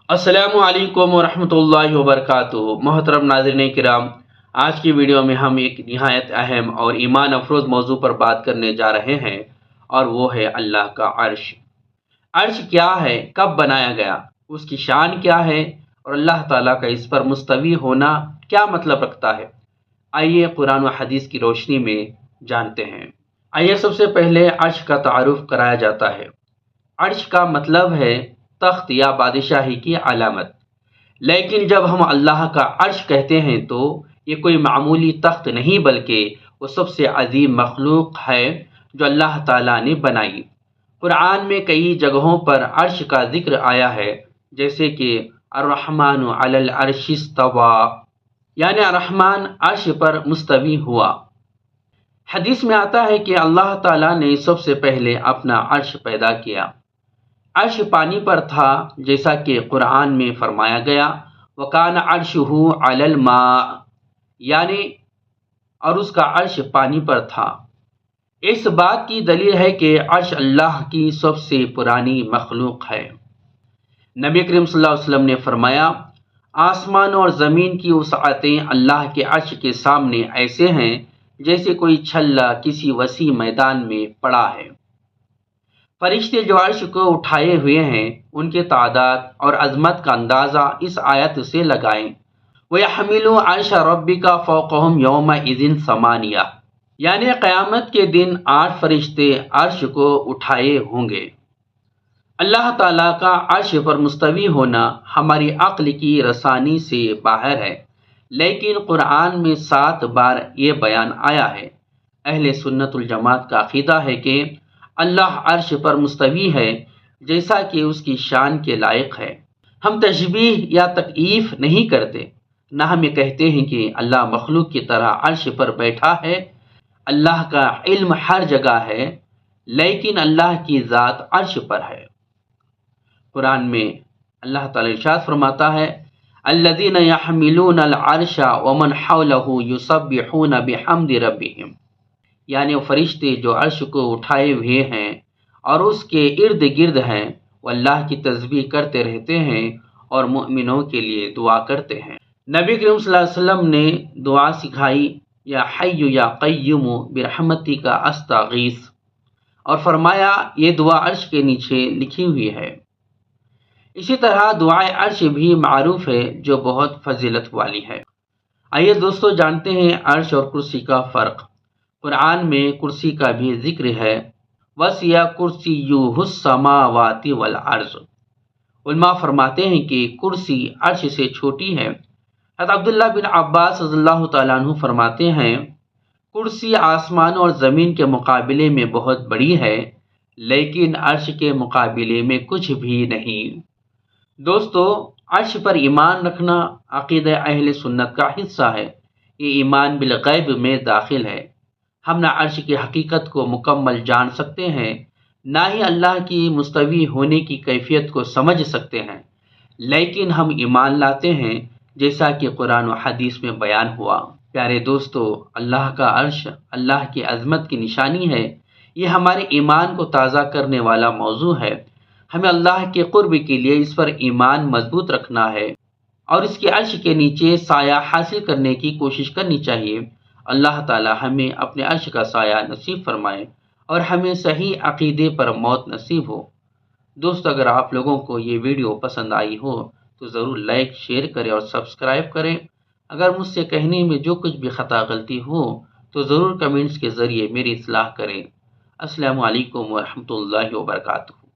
अस्सलामु अलैकुम वरहमतुल्लाहि वबरकातुहू। मोहतरम नाज़रीन किराम, आज की वीडियो में हम एक निहायत अहम और ईमान अफरोज़ मौजू पर बात करने जा रहे हैं, और वो है अल्लाह का अर्श। अर्श क्या है, कब बनाया गया, उसकी शान क्या है, और अल्लाह ताला का इस पर मुस्तवी होना क्या मतलब रखता है। आइए कुरान व हदीस की रोशनी में जानते हैं। आइए सबसे पहले अर्श का तारुफ कराया जाता है। अर्श का मतलब है तख्त या बादशाही की अलामत। लेकिन जब हम अल्लाह का अर्श कहते हैं तो ये कोई मामूली तख्त नहीं, बल्कि वो सबसे अजीम मखलूक है जो अल्लाह ताला ने बनाई। कुरान में कई जगहों पर अर्श का जिक्र आया है, जैसे कि अर्रहमानु अलल अर्शि इस्तवा, यानी अर्रहमान अर्श पर मुस्तवी हुआ। हदीस में आता है कि अल्लाह ताला ने सबसे पहले अपना अर्श पैदा किया। अर्श पानी पर था, जैसा कि कुरान में फरमाया गया, वकान अर्शुहु अलल मा, यानी और उसका अर्श पानी पर था। इस बात की दलील है कि अर्श अल्लाह की सबसे पुरानी मखलूक है। नबी करीम सल्लल्लाहु अलैहि वसल्लम ने फरमाया, आसमान और ज़मीन की वसअतें अल्लाह के अर्श के सामने ऐसे हैं जैसे कोई छल्ला किसी वसी मैदान में पड़ा है। फरिश्ते जो अर्श को उठाए हुए हैं, उनके तादाद और अजमत का अंदाज़ा इस आयत से लगाएं। वयहमिलु अर्श रब्बिका फौक़हुम यौमइज़िन समानिया, यानी क़यामत के दिन 8 फरिश्ते अर्श को उठाए होंगे। अल्लाह ताला का अर्श पर मुस्तवी होना हमारी अक्ल की रसानी से बाहर है, लेकिन कुरान में 7 बार ये बयान आया है। अहले सुन्नतुल जमात का अक़ीदा है कि अल्लाह अर्श पर मुस्तवी है, जैसा कि उसकी शान के लायक है। हम तशबीह या तकयीफ नहीं करते, न हम ये कहते हैं कि अल्लाह मखलूक की तरह अर्श पर बैठा है। अल्लाह का इल्म हर जगह है, लेकिन अल्लाह की ज़ात अर्श पर है। कुरान में अल्लाह ताला इरशाद फरमाता है, अल्लज़ीना यहमिलून अल अर्शा व मन हौलहु युसब्बिहून बिहम्दि रब्बिहिम, यानी वो फरिश्ते जो अर्श को उठाए हुए हैं और उसके इर्द गिर्द हैं, वो अल्लाह की तस्बीह करते रहते हैं और मुमिनों के लिए दुआ करते हैं। नबी करीम सल्लल्लाहु अलैहि वसल्लम ने दुआ सिखाई, या हय्यु या क़य्यूमु बिरहमतिका अस्तगीस, और फरमाया ये दुआ अर्श के नीचे लिखी हुई है। इसी तरह दुआए अर्श भी मारूफ है, जो बहुत फजीलत वाली है। आइए दोस्तों जानते हैं अर्श और कुर्सी का फ़र्क। कुरान में कुर्सी का भी जिक्र है, वसिया कुर्सियुहुस समावाति वल अर्ज़। उलमा फरमाते हैं कि कुर्सी अर्श से छोटी है। हज़रत अब्दुल्लाह बिन अब्बास रज़ियल्लाहु तआला अन्हु फरमाते हैं, कुर्सी आसमान और ज़मीन के मुकाबले में बहुत बड़ी है, लेकिन अर्श के मुकाबले में कुछ भी नहीं। दोस्तों, अर्श पर ईमान रखना अक़ीदा अहले सुन्नत का हिस्सा है। ये ईमान बिल गैब में दाखिल है। हम ना अर्श की हकीकत को मुकम्मल जान सकते हैं, ना ही अल्लाह की मुस्तवी होने की कैफियत को समझ सकते हैं, लेकिन हम ईमान लाते हैं जैसा कि कुरान व हदीस में बयान हुआ। प्यारे दोस्तों, अल्लाह का अर्श अल्लाह की अज़मत की निशानी है। ये हमारे ईमान को ताज़ा करने वाला मौजू है। हमें अल्लाह के क़ुर्ब के लिए इस पर ईमान मजबूत रखना है और इसके अर्श के नीचे साया हासिल करने की कोशिश करनी चाहिए। अल्लाह ताला हमें अपने अर्श का साया नसीब फरमाए और हमें सही अक़ीदे पर मौत नसीब हो। दोस्तों, अगर आप लोगों को ये वीडियो पसंद आई हो तो ज़रूर लाइक शेयर करें और सब्सक्राइब करें। अगर मुझसे कहने में जो कुछ भी ख़ता गलती हो तो ज़रूर कमेंट्स के ज़रिए मेरी इस्लाह करें। अस्सलामु अलैकुम व रहमतुल्लाहि व बरकातुहू।